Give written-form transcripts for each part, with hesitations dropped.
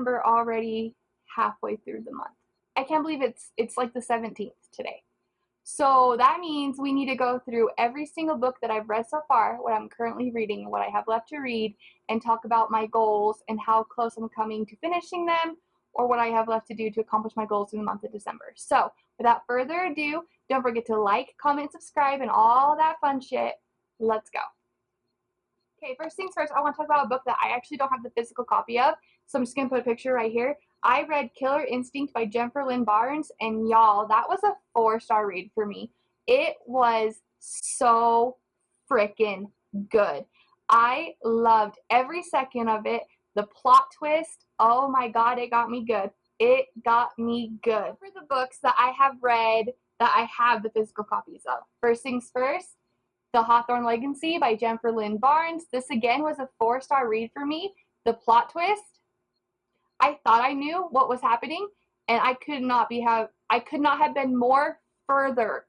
December already, halfway through the month. I can't believe it's like the 17th today. So that means we need to go through every single book that I've read so far, what I'm currently reading, what I have left to read, and talk about my goals and how close I'm coming to finishing them, or what I have left to do to accomplish my goals in the month of December. So without further ado, don't forget to like, comment, subscribe, and all that fun shit. Let's go. Okay, first things first, I want to talk about a book that I actually don't have the physical copy of, so I'm just going to put a picture right here. I read Killer Instinct by Jennifer Lynn Barnes, and y'all, that was a 4-star read for me. It was so freaking good. I loved every second of it. The plot twist, oh my god, it got me good. It got me good. For the books that I have read that I have the physical copies of. First things first, The Hawthorne Legacy by Jennifer Lynn Barnes. This again was a 4-star read for me. The plot twist, I thought I knew what was happening, and I could not have been more further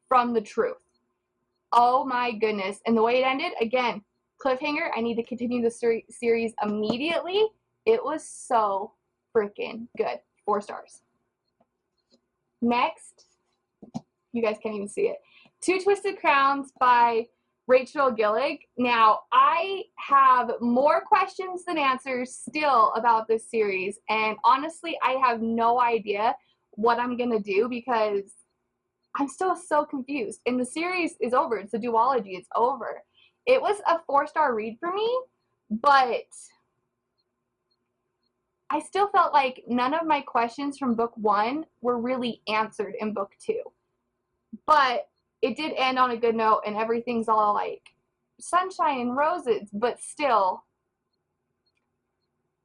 from the truth. Oh my goodness. And the way it ended, again, cliffhanger. I need to continue the series immediately. It was so freaking good. 4 stars. Next, you guys can't even see it. Two Twisted Crowns by Rachel Gillig. Now, I have more questions than answers still about this series, and honestly, I have no idea what I'm going to do because I'm still so confused. And the series is over. It's a duology. It's over. It was a 4-star read for me, but I still felt like none of my questions from book 1 were really answered in book 2. But it did end on a good note, and everything's all like sunshine and roses, but still,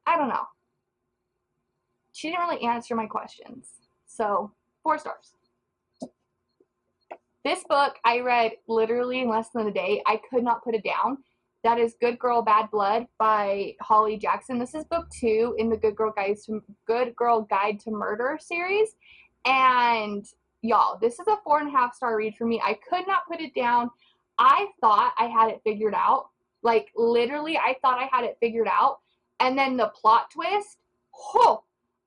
I don't know. She didn't really answer my questions. So, 4 stars. This book I read literally in less than a day. I could not put it down. That is Good Girl, Bad Blood by Holly Jackson. This is book 2 in the Good Girl Guide to Murder series. And y'all, this is a 4.5-star read for me. I could not put it down. I thought I had it figured out. Like, literally, I thought I had it figured out. And then the plot twist,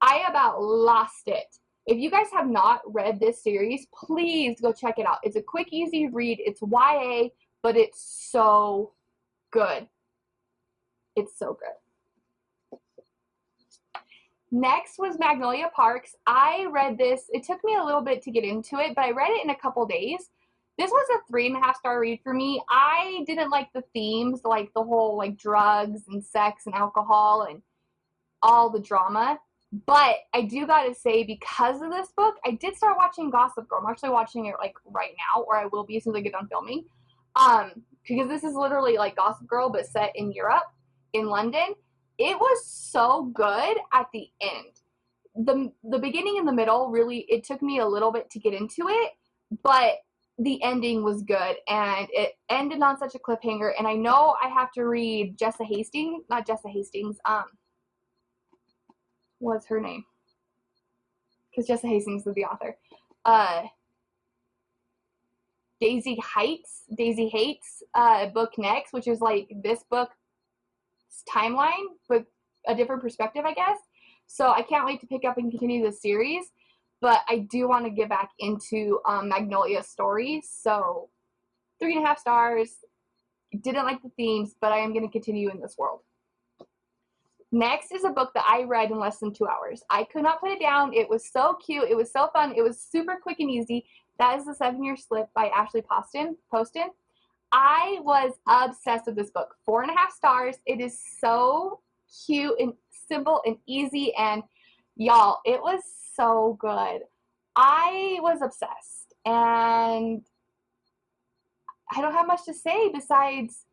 I about lost it. If you guys have not read this series, please go check it out. It's a quick, easy read. It's YA, but it's so good. It's so good. Next was Magnolia Parks. I read this. It took me a little bit to get into it, but I read it in a couple days. This was a 3.5-star read for me. I didn't like the themes, like the whole like drugs and sex and alcohol and all the drama. But I do gotta say, because of this book, I did start watching Gossip Girl. I'm actually watching it like right now, or I will be as soon as I get done filming. Because this is literally like Gossip Girl, but set in Europe, in London. It was so good at the end. The beginning and the middle, really, it took me a little bit to get into it, but the ending was good, and it ended on such a cliffhanger. And I know I have to read what's her name? Because Jessa Hastings is the author. Daisy Hates book next, which is like this book's timeline, but a different perspective, I guess. So I can't wait to pick up and continue the series. But I do want to get back into Magnolia stories. So 3.5 stars. Didn't like the themes, but I am going to continue in this world. Next is a book that I read in less than 2 hours. I could not put it down. It was so cute. It was so fun. It was super quick and easy. That is The 7-Year Slip by Ashley Poston. I was obsessed with this book. 4.5 stars. It is so cute and simple and easy, and y'all, it was so good. I was obsessed, and I don't have much to say besides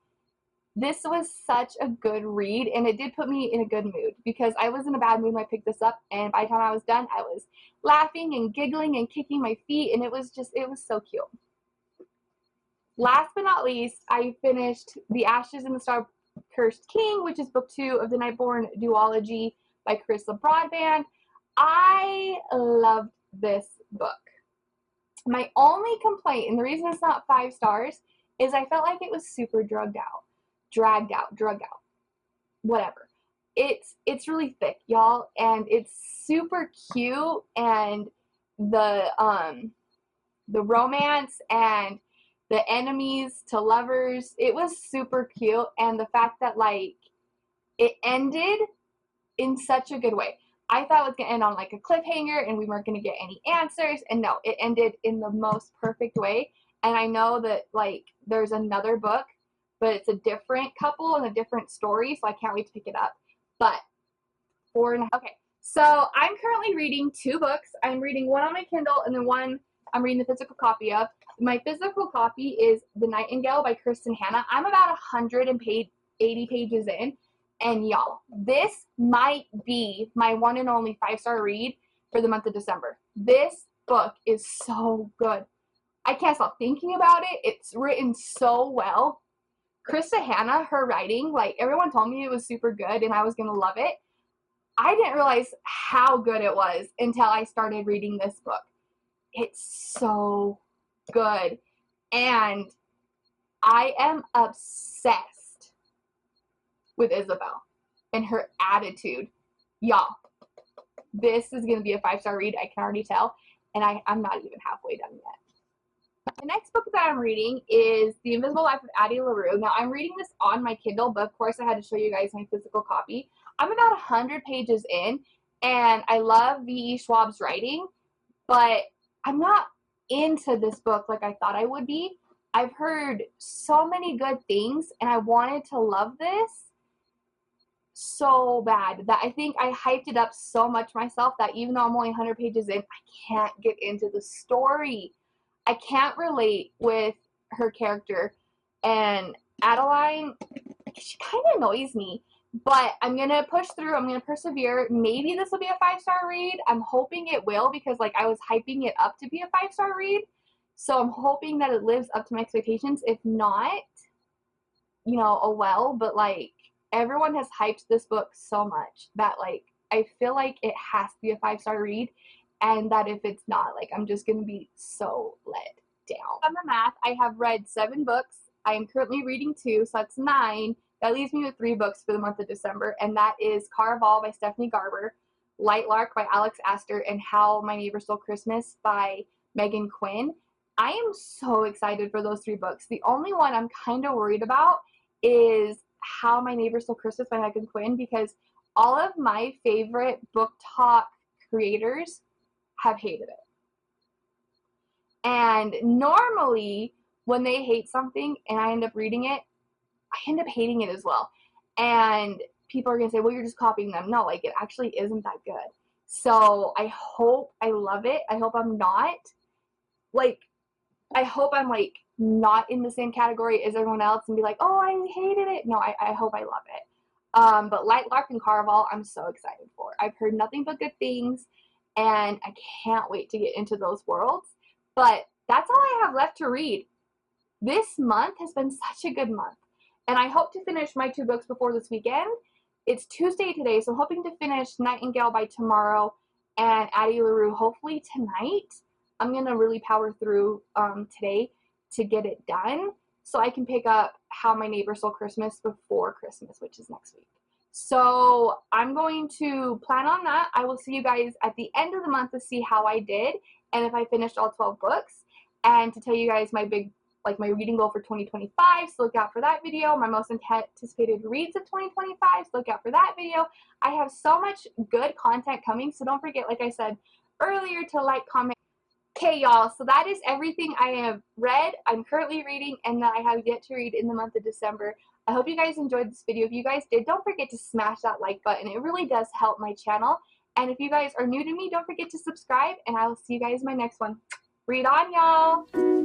this was such a good read, and it did put me in a good mood because I was in a bad mood when I picked this up, and by the time I was done, I was laughing and giggling and kicking my feet, and it was so cute. Last but not least, I finished The Ashes in the Star-Cursed King, which is book 2 of the Nightborn duology by Carissa Broadband. I loved this book. My only complaint, and the reason it's not 5 stars, is I felt like it was super dragged out, whatever. it's really thick, y'all, and it's super cute, and the romance and the enemies to lovers, it was super cute, and the fact that like it ended in such a good way. I thought it was gonna end on like a cliffhanger and we weren't gonna get any answers, and no, it ended in the most perfect way. And I know that like there's another book, but it's a different couple and a different story, so I can't wait to pick it up. But okay, so I'm currently reading two books. I'm reading one on my Kindle and then one I'm reading the physical copy of. My physical copy is The Nightingale by Kristen Hanna. I'm about 180 pages in, and y'all, this might be my one and only 5-star read for the month of December. This book is so good. I can't stop thinking about it. It's written so well. Kristen Hanna, her writing, like everyone told me it was super good and I was gonna love it. I didn't realize how good it was until I started reading this book. It's so good. And I am obsessed with Isabel and her attitude. Y'all, this is going to be a 5-star read, I can already tell. And I'm not even halfway done yet. The next book that I'm reading is The Invisible Life of Addie LaRue. Now, I'm reading this on my Kindle, but of course I had to show you guys my physical copy. I'm about 100 pages in, and I love V.E. Schwab's writing, but I'm not into this book like I thought I would be. I've heard so many good things, and I wanted to love this so bad that I think I hyped it up so much myself that even though I'm only 100 pages in, I can't get into the story. I can't relate with her character, and Adeline, she kind of annoys me, but I'm going to push through. I'm going to persevere. Maybe this will be a 5-star read. I'm hoping it will, because like I was hyping it up to be a 5-star read. So I'm hoping that it lives up to my expectations. If not, you know, oh well, but like everyone has hyped this book so much that like I feel like it has to be a 5-star read, and that if it's not, like I'm just going to be so let down. On the math, I have read 7 books. I am currently reading 2, so that's 9. That leaves me with 3 books for the month of December, and that is Caraval by Stephanie Garber, Light Lark by Alex Astor, and How My Neighbor Stole Christmas by Megan Quinn. I am so excited for those 3 books. The only one I'm kind of worried about is How My Neighbor Stole Christmas by Megan Quinn, because all of my favorite book talk creators have hated it. And normally when they hate something and I end up reading it, I end up hating it as well. And people are going to say, well, you're just copying them. No, like it actually isn't that good. So I hope I love it. I hope I'm not like, I hope I'm like not in the same category as everyone else and be like, oh, I hated it. No, I hope I love it. But Light Lark and Caraval, I'm so excited for. I've heard nothing but good things, and I can't wait to get into those worlds. But that's all I have left to read. This month has been such a good month, and I hope to finish my 2 books before this weekend. It's Tuesday today, so I'm hoping to finish Nightingale by tomorrow and Addie LaRue hopefully tonight. I'm going to really power through today to get it done so I can pick up How My Neighbor Stole Christmas before Christmas, which is next week. So I'm going to plan on that. I will see you guys at the end of the month to see how I did and if I finished all 12 books, and to tell you guys my big, like my reading goal for 2025, so look out for that video. My most anticipated reads of 2025, so look out for that video. I have so much good content coming, so don't forget, like I said earlier, to like, comment. Okay, y'all, so that is everything I have read, I'm currently reading, and that I have yet to read in the month of December. I hope you guys enjoyed this video. If you guys did, don't forget to smash that like button. It really does help my channel. And if you guys are new to me, don't forget to subscribe, and I will see you guys in my next one. Read on, y'all!